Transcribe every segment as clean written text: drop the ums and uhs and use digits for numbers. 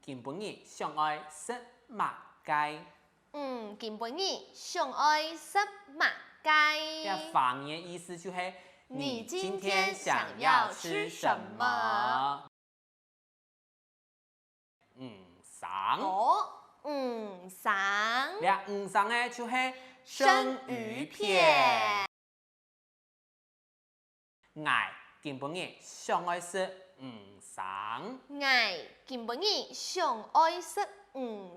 今晡日上爱食马街。今晡日上爱食马街。这方言意思就是你今天想要吃什么？上。上。这上呢就是生鱼片。爱今晡日上爱食上。爱今晡日上爱食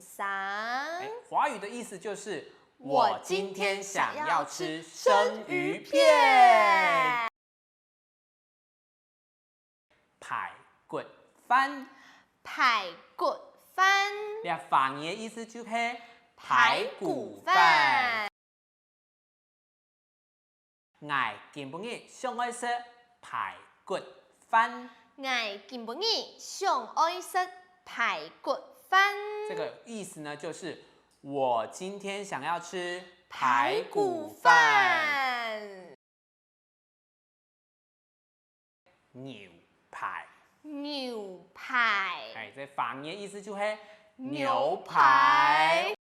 上。华语的意思就是我今天想要吃生鱼片。排骨饭。排骨饭。这方言意思就是排骨饭。爱今晡日上爱食排骨饭。爱今晡日上爱食排骨饭。这个意思呢，就是我今天想要吃排骨饭。牛排。牛排。这方言意思就是牛排。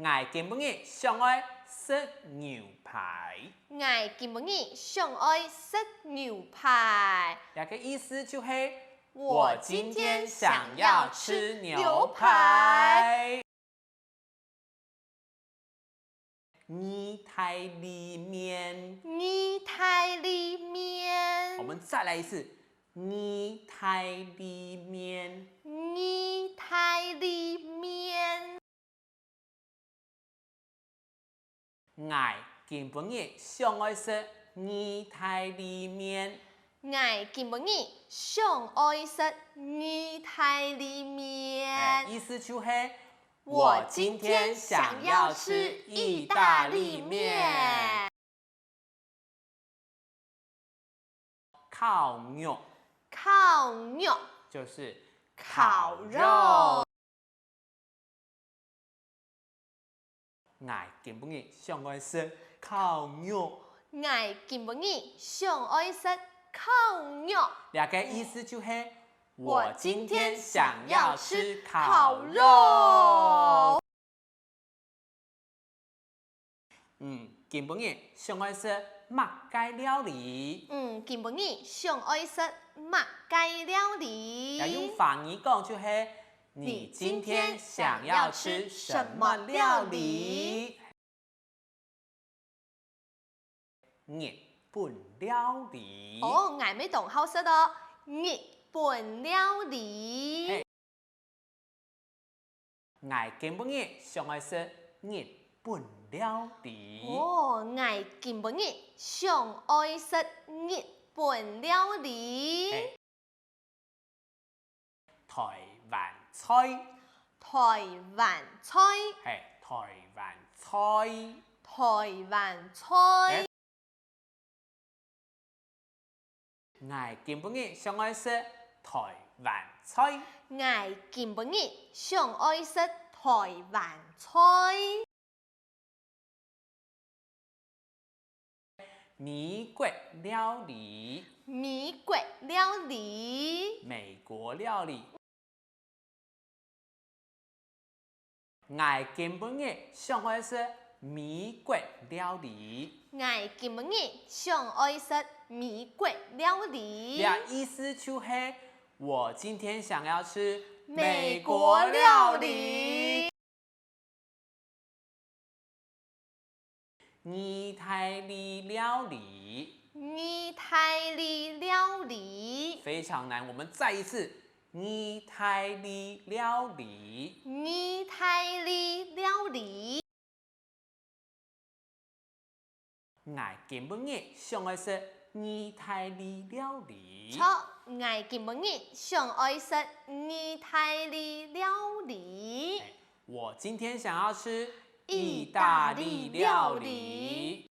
爱今晡日上爱食牛排。爱今晡日上爱食牛排。这个意思就是我今天想要吃牛排。意大利面。意大利面。我们再来一次，意大利面。意大利面。爱今晡日上爱食意大利面。爱今晡日上爱食意大利面。意思就是我今天想要吃意大利面。烤肉。烤肉就是烤肉。爱今晡日上爱食烤肉。爱今晡日上爱食烤肉。这个意思就是我今天想要吃烤肉。今晡日上爱食马街料理。今晡日上爱食马街料理。用方言讲就是你今天想要吃什么料理？日本料理。爱要同好食哦。日本料理。爱今晡日上爱食日本料理。爱今晡日上爱食日本料理。台湾菜。台湾菜。台湾菜。台湾菜。爱今晡日上爱食台湾菜。爱今晡日上爱食台湾菜。美国料理。美国料理。美国料理。爱今晡日上爱食美国料理。爱今晡日上爱食美国料理。这意思就是我今天想要吃美国料理。意大利料理。意大利料理。非常难，我们再一次，意大利料理。意大利料理。爱今晡日上爱食意大利料理。错，爱今晡日上爱食意大利料理。我今天想要吃意大利料理。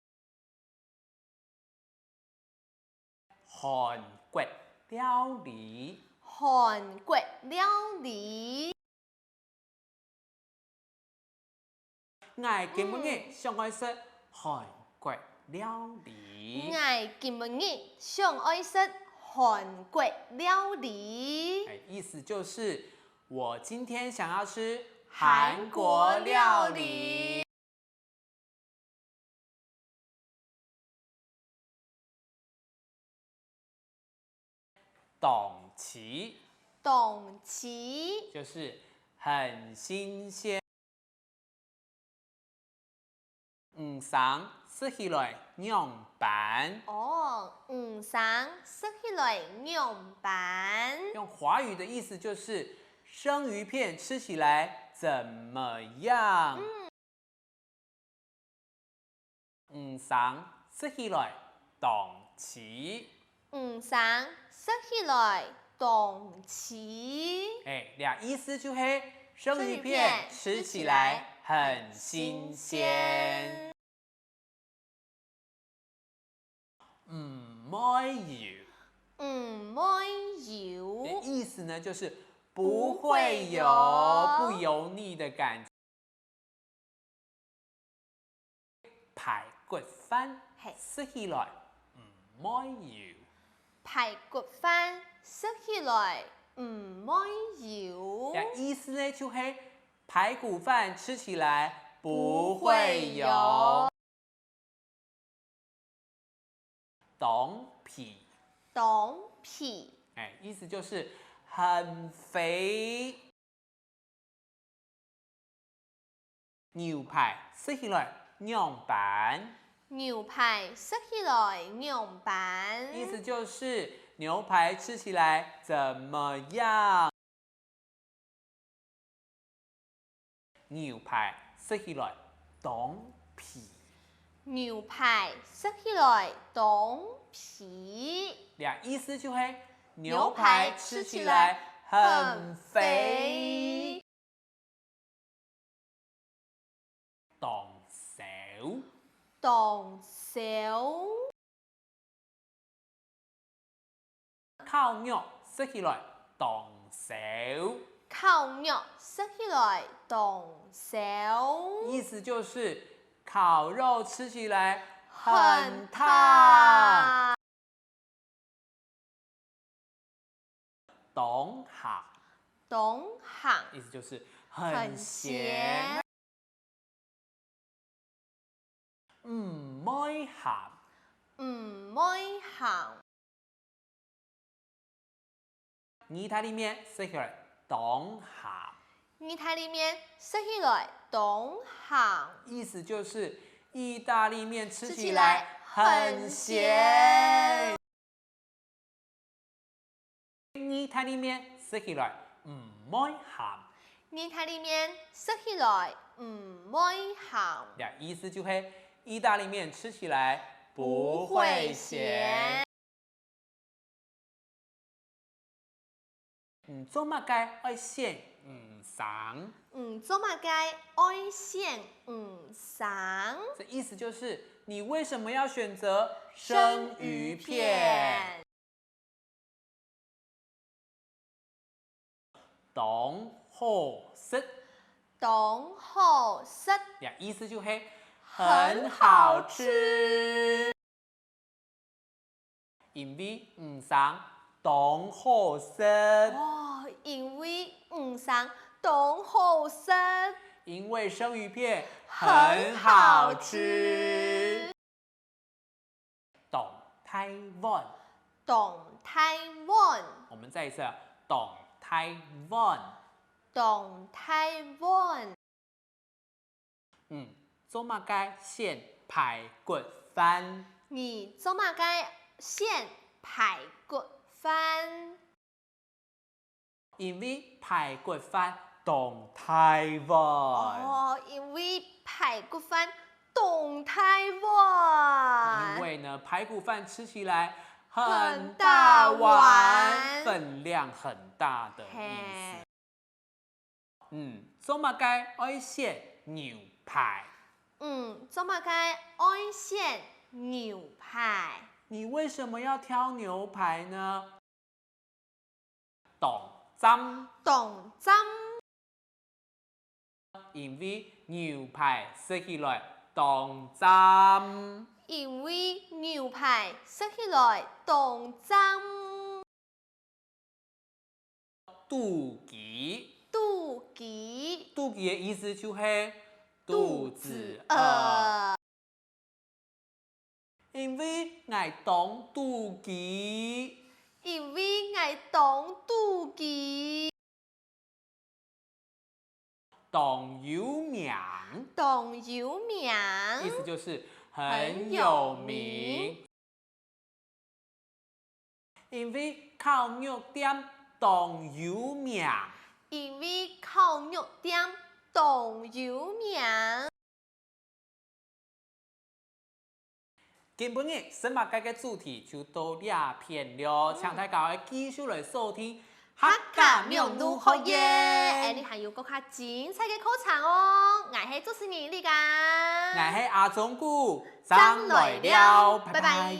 韩国料理。韩国料理。爱今晡日上爱食韩国料理。爱今晡日上爱食韓國料理。哎，意思就是我今天想要吃韩国料理。董奇，董奇，就是很新鲜。生食起來樣板。生食起來樣板。用華語的意思就是生魚片吃起來怎麼樣？生食起來董奇。生食起來董奇。哎，倆意思就是生魚片吃起來很新鮮。沒有。沒有。意思呢就是不會有不油膩的感覺。排骨飯食起來沒有。排骨飯食起來沒有。意思呢就是排骨飯吃起來不會有。董皮。董皮。哎，意思就是很肥。牛排食起來樣板。牛排食起來樣板。意思就是牛排吃起來怎麼樣？牛排食起來董皮。牛排食起來董皮。倆意思就是牛排吃起來很肥。董小。董小。烤肉食起來董小。烤肉食起來董小。意思就是烤肉吃起來很燙。董鹹。董鹹。意思就是很鹹。唔妹鹹。唔妹鹹。意大利麵食起來董鹹。意大利麵食起來董鹹。意思就是意大利麵吃起來很鹹。意大利麵食起來唔妹鹹。意大利麵食起來唔妹鹹。意思就是意大利麵吃起來不會鹹。做乜嘅愛鹹生？做乜嘅愛鹹生？這意思就是你為什麼要選擇生魚片？董好食。董好食。意思就是很好吃。因為生董好食。因為生董好食。因為生魚片很好吃。董台灣。董台灣。我們再一次，董台灣。董台灣。做乜嘅鹹排骨飯？你做乜嘅鹹排骨飯？因為排骨飯董台灣。因為排骨飯董台灣。因為呢，排骨飯吃起來很大碗，分量很大的意思。做乜嘅愛鹹牛排？做乜嘅愛鹹牛排？你為什麼要挑牛排呢？董針。董針。因為牛排食起來董針。因為牛排食起來董針。肚脐。肚脐。肚脐的意思就是肚子饿。因为我当肚脐。因为我当肚脐。当有名。当有名。意思就是很有名。因为烤肉店当有名。因为烤肉店当有名。今晡日新马街嘅主题就到呢片了，請大家繼續來收聽客家苗語學耶。你還有更加精彩嘅課程哦！我係主持人李嘉，我係阿忠姑，上來了，拜拜。